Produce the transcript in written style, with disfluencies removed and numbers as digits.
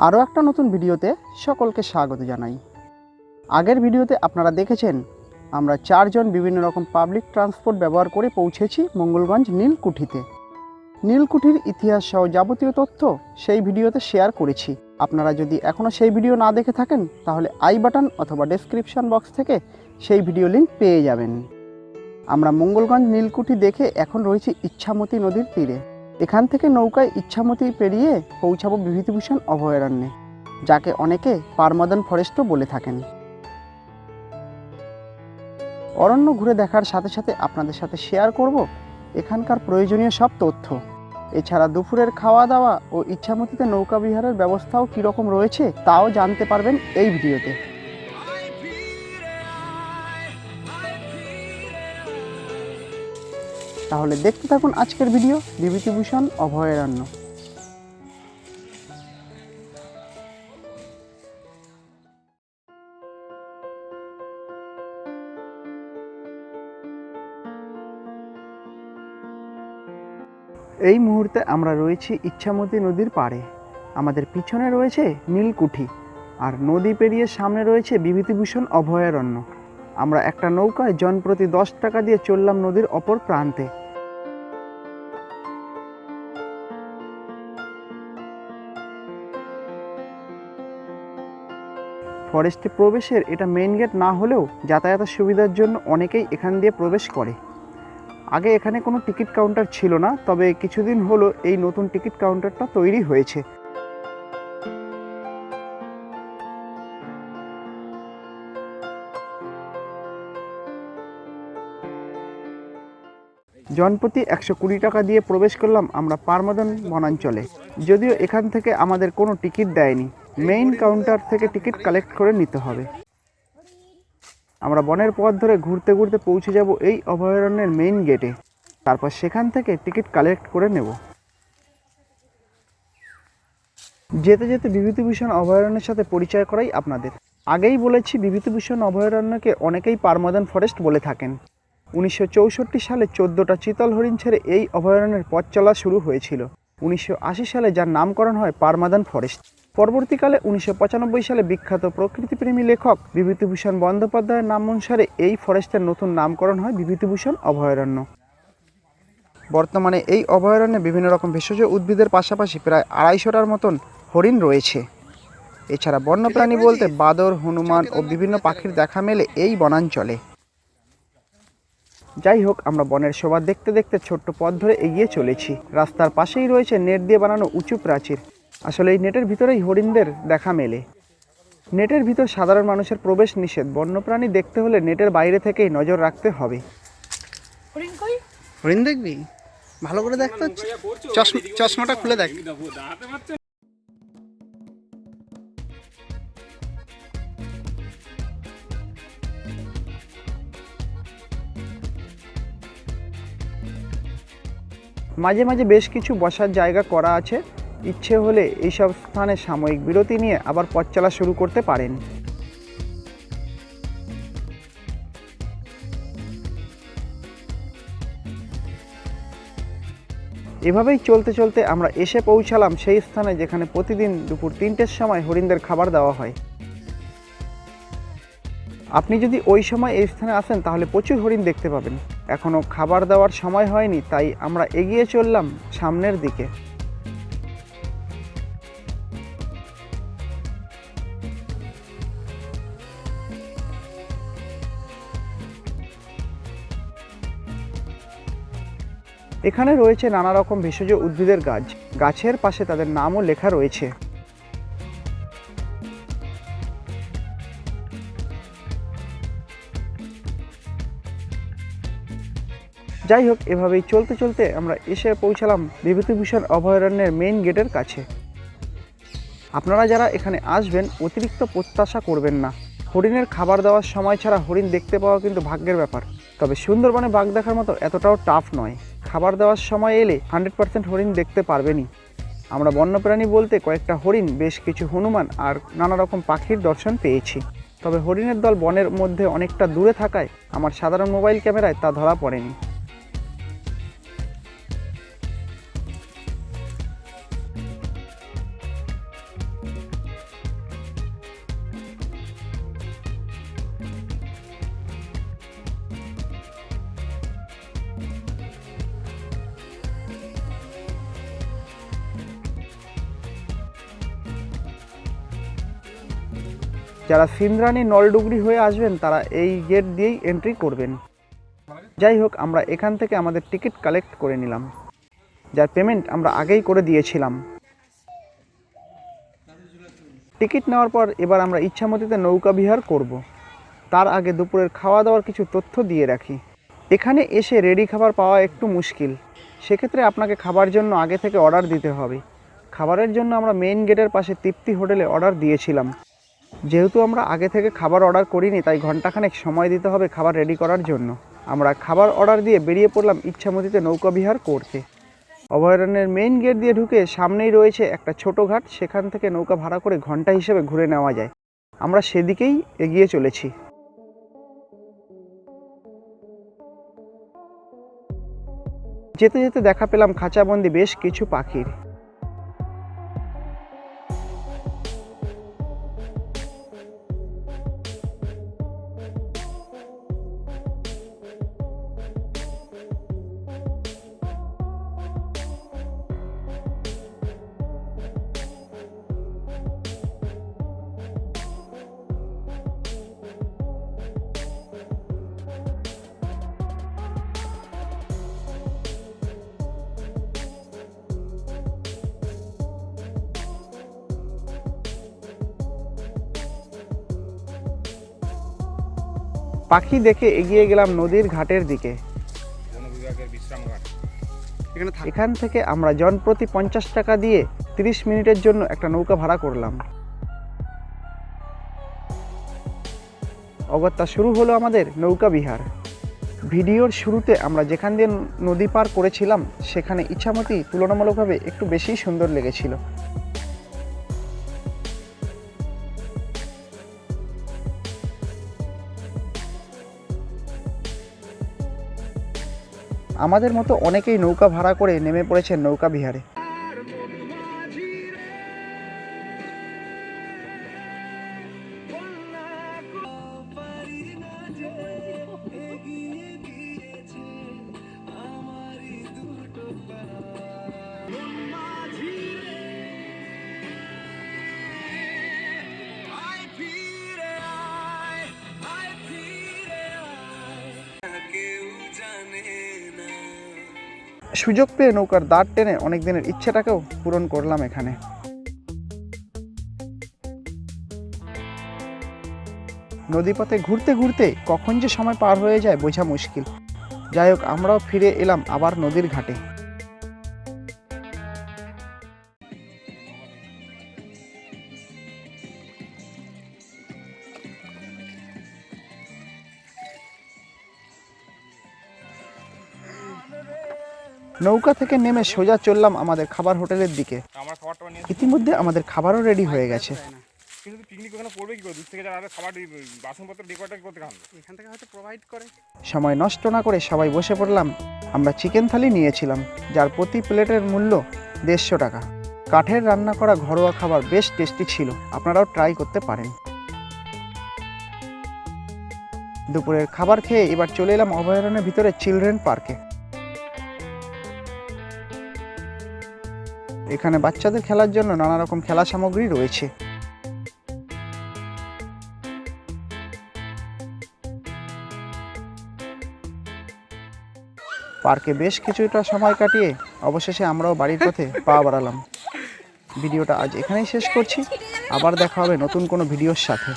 আরও একটা নতুন ভিডিওতে সকলকে স্বাগত জানাই। আগের ভিডিওতে আপনারা দেখেছেন আমরা চারজন বিভিন্ন রকম পাবলিক ট্রান্সপোর্ট ব্যবহার করে পৌঁছেছি মঙ্গলগঞ্জ নীলকুঠিতে। নীলকুঠির ইতিহাস সহ যাবতীয় তথ্য সেই ভিডিওতে শেয়ার করেছি। আপনারা যদি এখনও সেই ভিডিও না দেখে থাকেন তাহলে আই বাটন অথবা ডেসক্রিপশন বক্স থেকে সেই ভিডিও লিঙ্ক পেয়ে যাবেন। আমরা মঙ্গলগঞ্জ নীলকুঠি দেখে এখন রয়েছি ইচ্ছামতি নদীর তীরে। এখান থেকে নৌকায় ইচ্ছামতি পেরিয়ে পৌঁছাবো বিভূতিভূষণ অভয়ারণ্যে, যাকে অনেকে পারমাদান ফরেস্টও বলে থাকেন। অরণ্য ঘুরে দেখার সাথে সাথে আপনাদের সাথে শেয়ার করব এখানকার প্রয়োজনীয় সব তথ্য। এছাড়া দুপুরের খাওয়া দাওয়া ও ইচ্ছামতিতে নৌকা বিহারের ব্যবস্থাও কীরকম রয়েছে তাও জানতে পারবেন এই ভিডিওতে। তাহলে দেখতে থাকুন আজকের ভিডিও বিভূতিভূষণ অভয়ারণ্য। এই মুহূর্তে আমরা রয়েছি ইচ্ছামতি নদীর পাড়ে। আমাদের পিছনে রয়েছে নীলকুঠি আর নদী পেরিয়ে সামনে রয়েছে বিভূতিভূষণ অভয়ারণ্য। আমরা একটা নৌকায় জনপ্রতি 10 টাকা দিয়ে চললাম নদীর অপর প্রান্তে। ফরেস্টে প্রবেশের এটা মেইন গেট না হলেও যাতায়াতের সুবিধার জন্য অনেকেই এখান দিয়ে প্রবেশ করে। আগে এখানে কোনো টিকিট কাউন্টার ছিল না, তবে কিছুদিন হলো এই নতুন টিকিট কাউন্টারটা তৈরি হয়েছে। জনপ্রতি 120 টাকা দিয়ে প্রবেশ করলাম আমরা পারমাদান বনাঞ্চলে। যদিও এখান থেকে আমাদের কোনো টিকিট দেয়নি, মেইন কাউন্টার থেকে টিকিট কালেক্ট করে নিতে হবে। আমরা বনের পথ ধরে ঘুরতে ঘুরতে পৌঁছে যাব এই অভয়ারণ্যের মেইন গেটে, তারপর সেখান থেকে টিকিট কালেক্ট করে নেব। যেতে যেতে বিভূতিভূষণ অভয়ারণ্যের সাথে পরিচয় করাই আপনাদের। আগেই বলেছি বিভূতিভূষণ অভয়ারণ্যকে অনেকেই পারমাদান ফরেস্ট বলে থাকেন। 1964 সালে 14টা চিতল হরিণ ছেড়ে এই অভয়ারণ্যের পথ চলা শুরু হয়েছিল। 1980 সালে যার নামকরণ হয় পারমাদান ফরেস্ট। পরবর্তীকালে 1995 সালে বিখ্যাত প্রকৃতিপ্রেমী লেখক বিভূতিভূষণ বন্দ্যোপাধ্যায়ের নাম অনুসারে এই ফরেস্টের নতুন নামকরণ হয় বিভূতিভূষণ অভয়ারণ্য। বর্তমানে এই অভয়ারণ্যে বিভিন্ন রকম ভেষজ উদ্ভিদের পাশাপাশি প্রায় 250টার মতন হরিণ রয়েছে। এছাড়া বন্যপ্রাণী বলতে বাদর, হনুমান ও বিভিন্ন পাখির দেখা মেলে এই বনাঞ্চলে। যাই হোক, আমরা বনের শোভা দেখতে দেখতে ছোট্ট পথ ধরে এগিয়ে চলেছি। রাস্তার পাশেই রয়েছে নেট দিয়ে বানানো উঁচু প্রাচীর। আসলে এই নেটের ভিতরেই হরিণদের দেখা মেলে। নেটের ভিতর সাধারণ মানুষের প্রবেশ নিষেধ। বন্যপ্রাণী দেখতে হলে নেটের বাইরে থেকেই নজর রাখতে হবে। হরিণ দেখবি? ভালো করে দেখতে হচ্ছে, চশমাটা খুলে দেখ। মাঝে মাঝে বেশ কিছু বসার জায়গা করা আছে। ইচ্ছে হলে এইসব স্থানে সাময়িক বিরতি নিয়ে আবার পথ চলা শুরু করতে পারেন। এভাবেই চলতে চলতে আমরা এসে পৌঁছালাম সেই স্থানে যেখানে প্রতিদিন দুপুর 3টের সময় হরিণদের খাবার দেওয়া হয়। আপনি যদি ওই সময় এই স্থানে আসেন তাহলে প্রচুর হরিণ দেখতে পাবেন। এখনও খাবার দেওয়ার সময় হয়নি, তাই আমরা এগিয়ে চললাম সামনের দিকে। এখানে রয়েছে নানা রকম ভেষজ উদ্ভিদের গাছ। গাছের পাশে তাদের নামও লেখা রয়েছে। যাই হোক, এভাবেই চলতে চলতে আমরা এসে পৌঁছালাম বিভূতিভূষণ অভয়ারণ্যের মেইন গেটের কাছে। আপনারা যারা এখানে আসবেন অতিরিক্ত প্রত্যাশা করবেন না। হরিণের খাবার দেওয়ার সময় ছাড়া হরিণ দেখতে পাওয়া কিন্তু ভাগ্যের ব্যাপার। তবে সুন্দরবনে বাঘ দেখার মতো এতটাও টাফ নয়। খাবার দেওয়ার সময় এলে 100% হরিণ দেখতে পারবেনই। আমরা বন্যপ্রাণী বলতে কয়েকটা হরিণ, বেশ কিছু হনুমান আর নানা রকম পাখির দর্শন পেয়েছি। তবে হরিণের দল বনের মধ্যে অনেকটা দূরে থাকায় আমার সাধারণ মোবাইল ক্যামেরায় তা ধরা পড়েনি। যারা সিন্দ্রানী নলডুগরি হয়ে আসবেন তারা এই গেট দিয়েই এন্ট্রি করবেন। যাই হোক, আমরা এখান থেকে আমাদের টিকিট কালেক্ট করে নিলাম, যার পেমেন্ট আমরা আগেই করে দিয়েছিলাম। টিকিট নেওয়ার পর এবার আমরা ইচ্ছামতিতে নৌকা বিহার করব। তার আগে দুপুরের খাওয়া দাওয়ার কিছু তথ্য দিয়ে রাখি। এখানে এসে রেডি খাবার পাওয়া একটু মুশকিল, সেক্ষেত্রে আপনাকে খাবার জন্য আগে থেকে অর্ডার দিতে হবে। খাবারের জন্য আমরা মেইন গেটের পাশে তৃপ্তি হোটেলে অর্ডার দিয়েছিলাম। যেহেতু আমরা আগে থেকে খাবার অর্ডার করিনি, তাই ঘন্টাখানেক সময় দিতে হবে খাবার রেডি করার জন্য। আমরা খাবার অর্ডার দিয়ে বেরিয়ে পড়লাম ইচ্ছামতিতে নৌকা বিহার করতে। অভয়ারণ্যের মেইন গেট দিয়ে ঢুকে সামনেই রয়েছে একটা ছোট ঘাট, সেখান থেকে নৌকা ভাড়া করে ঘন্টা হিসেবে ঘুরে নেওয়া যায়। আমরা সেদিকেই এগিয়ে চলেছি। যেতে যেতে দেখা পেলাম খাঁচাবন্দি বেশ কিছু পাখির। পাখি দেখে এগিয়ে গেলাম নদীর ঘাটের দিকে। এখান থেকে আমরা জনপ্রতি 50 টাকা দিয়ে 30 মিনিটের জন্য একটা নৌকা ভাড়া করলাম। অগত্যা শুরু হলো আমাদের নৌকা বিহার। ভিডিওর শুরুতে আমরা যেখান দিয়ে নদী পার করেছিলাম সেখানে ইচ্ছামতি তুলনামূলকভাবে একটু বেশি সুন্দর লেগেছিল। আমাদের মতো অনেকেই নৌকা ভাড়া করে নেমে পড়েছেন নৌকা বিহারে। সুযোগ পেয়ে নৌকার দাঁড় টেনে অনেক দিনের ইচ্ছেটাকেও পূরণ করলাম এখানে। নদীপথে ঘুরতে ঘুরতে কখন যে সময় পার হয়ে যায় বোঝা মুশকিল। যাই হোক, আমরাও ফিরে এলাম আবার নদীর ঘাটে। নৌকা থেকে নেমে সোজা চললাম আমাদের খাবার হোটেলের দিকে। ইতিমধ্যে আমাদের খাবারও রেডি হয়ে গেছে। সময় নষ্ট না করে সবাই বসে পড়লাম। আমরা চিকেন থালি নিয়েছিলাম, যার প্রতি প্লেটের মূল্য 150 টাকা। কাঠের রান্না করা ঘরোয়া খাবার বেশ টেস্টি ছিল, আপনারাও ট্রাই করতে পারেন। দুপুরের খাবার খেয়ে এবার চলে এলাম অভয়ারণ্যের ভিতরে চিলড্রেন পার্কে। এখানে বাচ্চাদের খেলার জন্য নানা রকম খেলা সামগ্রী রয়েছে। পার্কে বেশ কিছুটা সময় কাটিয়ে অবশেষে আমরাও বাড়ির পথে পা বাড়ালাম। ভিডিওটা আজ এখানেই শেষ করছি। আবার দেখা হবে নতুন কোনো ভিডিওর সাথে।